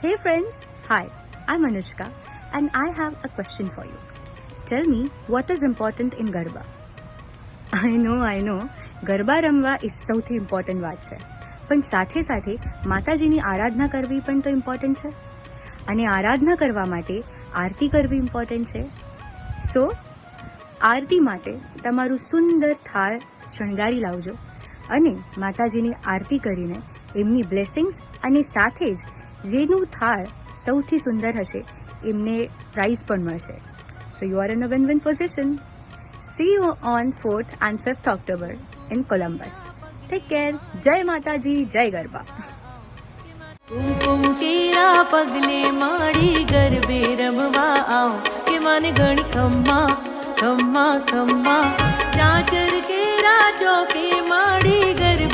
Hey friends, hi, I'm Anushka and I have a question for you. Tell me, what is important in Garba? I know, garba રમવા એ સૌથી important વાત છે, પણ સાથે સાથે માતાજીની આરાધના કરવી પણ તો ઇમ્પોર્ટન્ટ છે, અને આરાધના કરવા માટે આરતી કરવી ઇમ્પોર્ટન્ટ છે. સો આરતી માટે તમારું સુંદર થાળ શણગારી લાવજો અને માતાજીની આરતી કરીને એમની બ્લેસિંગ્સ અને સાથે જ જેનું થાળ સૌથી સુંદર હશે એમને પ્રાઇઝ પણ મળશે. So you are in a win-win position. See you on 4th and 5th October in Columbus. Take care. Jai Mataji, Jai Garba. કુમકુમ કેરા પગલે માડી ગરબે રમવા આવ કે મને ગણી ખમ્મા ખમ્મા ખમ્મા ચાચર કેરા ચોકે માડી ગરબે